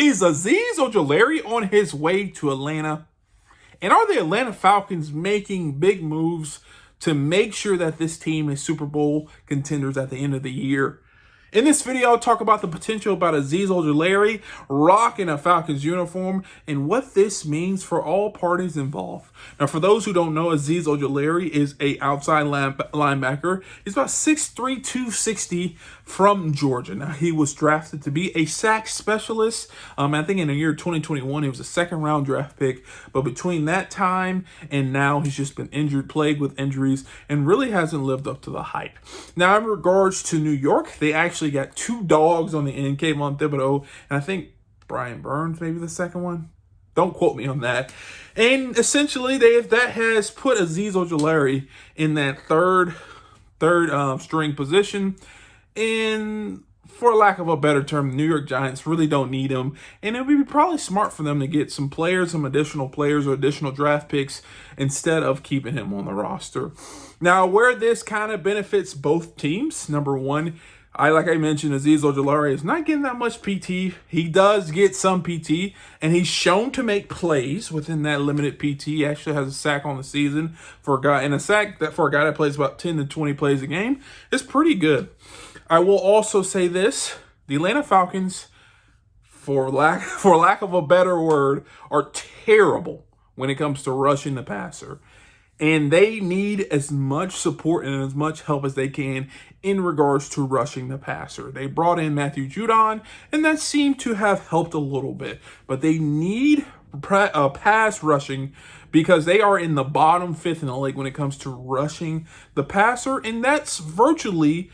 Is Azeez Ojulari on his way to Atlanta? And are the Atlanta Falcons making big moves to make sure that this team is Super Bowl contenders at the end of the year? In this video, I'll talk about the potential about Azeez Ojulari rocking a Falcons uniform and what this means for all parties involved. Now, for those who don't know, Azeez Ojulari is a outside linebacker. He's about 6'3", 260 from Georgia. Now, he was drafted to be a sack specialist. I think in the year 2021, he was a second-round draft pick. But between that time and now, he's just been injured, plagued with injuries, and really hasn't lived up to the hype. Now, in regards to New York, they actually got two dogs on the end, Kayvon Thibodeaux, and I think Brian Burns, maybe the second one. Don't quote me on that. And essentially, that has put Azeez Ojulari in that third string position. And for lack of a better term, the New York Giants really don't need him. And it would be probably smart for them to get some additional players or additional draft picks instead of keeping him on the roster. Now, where this kind of benefits both teams, number one, like I mentioned, Azeez Ojulari is not getting that much PT. He does get some PT, and he's shown to make plays within that limited PT. He actually has a sack on the season for a guy, and a sack that for a guy that plays about 10 to 20 plays a game is pretty good. I will also say this: the Atlanta Falcons, for lack of a better word, are terrible when it comes to rushing the passer. And they need as much support and as much help as they can in regards to rushing the passer. They brought in Matthew Judon, and that seemed to have helped a little bit. But they need pass rushing because they are in the bottom fifth in the league when it comes to rushing the passer. And that's virtually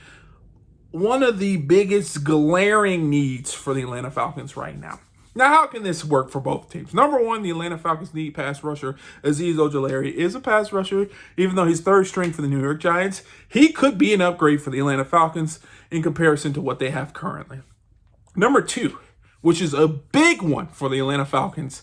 one of the biggest glaring needs for the Atlanta Falcons right now. Now, how can this work for both teams? Number one, the Atlanta Falcons need pass rusher. Azeez Ojulari is a pass rusher, even though he's third string for the New York Giants. He could be an upgrade for the Atlanta Falcons in comparison to what they have currently. Number two, which is a big one for the Atlanta Falcons,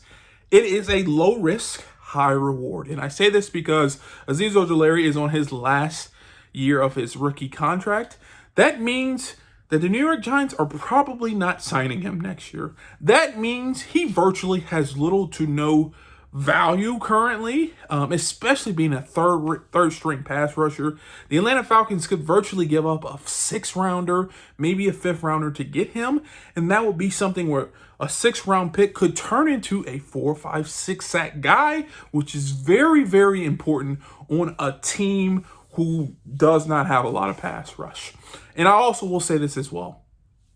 it is a low risk, high reward. And I say this because Azeez Ojulari is on his last year of his rookie contract. That means that the New York Giants are probably not signing him next year. That means he virtually has little to no value currently, especially being a third string pass rusher. The Atlanta Falcons could virtually give up a 6th-rounder, maybe a 5th-rounder to get him, and that would be something where a 6th-round pick could turn into a 4, 5, 6 sack guy, which is very, very important on a team who does not have a lot of pass rush. And I also will say this as well.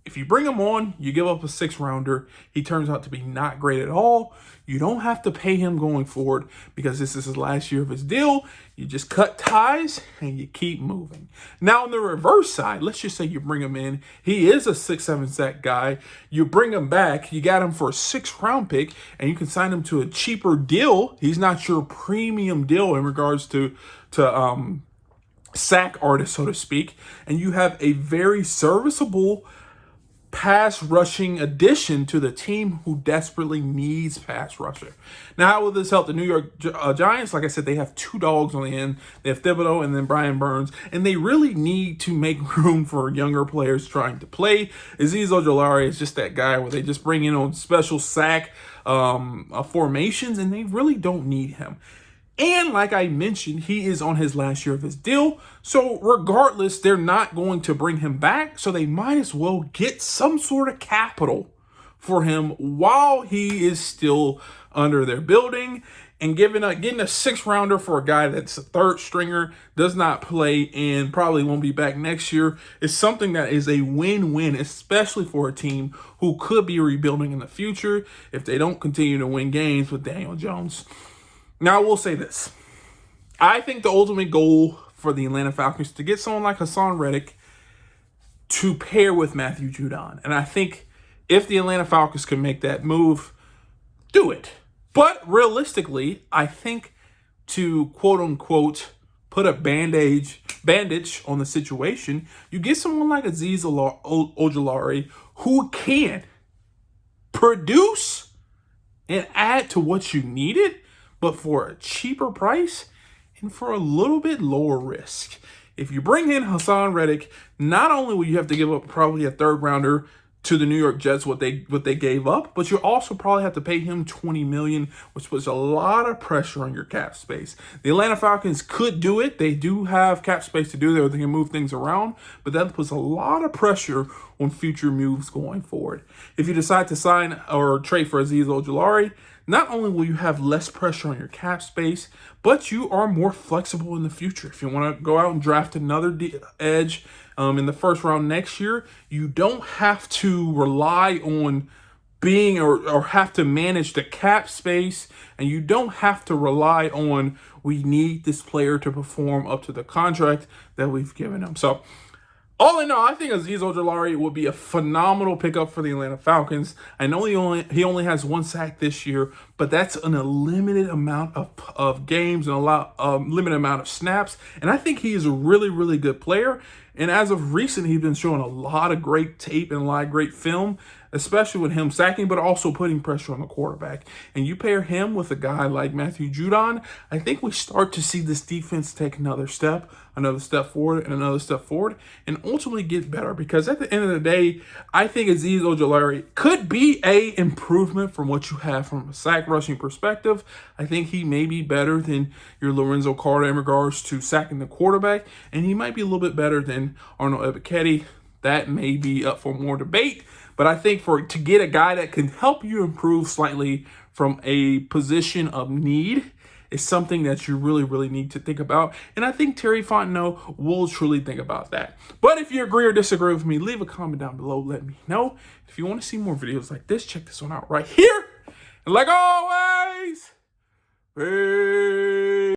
If you bring him on, you give up a 6th-rounder, he turns out to be not great at all, you don't have to pay him going forward because this is his last year of his deal. You just cut ties and you keep moving. Now, on the reverse side, let's just say you bring him in. He is a 6, 7 sack guy. You bring him back. You got him for a 6th-round pick, and you can sign him to a cheaper deal. He's not your premium deal in regards to sack artist, so to speak, and you have a very serviceable pass rushing addition to the team who desperately needs pass rusher. Now, how will this help the New York Giants? Like I said, they have two dogs on the end. They have Thibodeaux and then Brian Burns, and they really need to make room for younger players trying to play. Azeez Ojulari is just that guy where they just bring in on special sack formations, and they really don't need him. And like I mentioned, he is on his last year of his deal. So regardless, they're not going to bring him back. So they might as well get some sort of capital for him while he is still under their building. And getting a 6th-rounder for a guy that's a 3rd stringer, does not play, and probably won't be back next year is something that is a win-win, especially for a team who could be rebuilding in the future if they don't continue to win games with Daniel Jones. Now, I will say this. I think the ultimate goal for the Atlanta Falcons is to get someone like Haason Reddick to pair with Matthew Judon. And I think if the Atlanta Falcons can make that move, do it. But realistically, I think to quote-unquote put a bandage on the situation, you get someone like Azeez Ojulari who can produce and add to what you needed, but for a cheaper price and for a little bit lower risk. If you bring in Haason Reddick, not only will you have to give up probably a 3rd rounder to the New York Jets what they gave up, but you also probably have to pay him $20 million, which puts a lot of pressure on your cap space. The Atlanta Falcons could do it. They do have cap space to do that. They can move things around, but that puts a lot of pressure on future moves going forward. If you decide to sign or trade for Azeez Ojulari, not only will you have less pressure on your cap space, but you are more flexible in the future. If you want to go out and draft another edge in the first round next year, you don't have to rely on being or have to manage the cap space, and you don't have to rely on we need this player to perform up to the contract that we've given him. So all in all, I think Azeez Ojulari would be a phenomenal pickup for the Atlanta Falcons. I know he only has 1 sack this year, but that's in a limited amount of games and limited amount of snaps. And I think he is a really, really good player. And as of recent, he's been showing a lot of great tape and a lot of great film, especially with him sacking, but also putting pressure on the quarterback. And you pair him with a guy like Matthew Judon, I think we start to see this defense take another step forward, and ultimately get better. Because at the end of the day, I think Azeez Ojulari could be a improvement from what you have from a sack rushing perspective. I think he may be better than your Lorenzo Carter in regards to sacking the quarterback, and he might be a little bit better than Arnold Ebiketie. That may be up for more debate. But I think to get a guy that can help you improve slightly from a position of need is something that you really, really need to think about. And I think Terry Fontenot will truly think about that. But if you agree or disagree with me, leave a comment down below. Let me know. If you want to see more videos like this, check this one out right here. And like always, peace.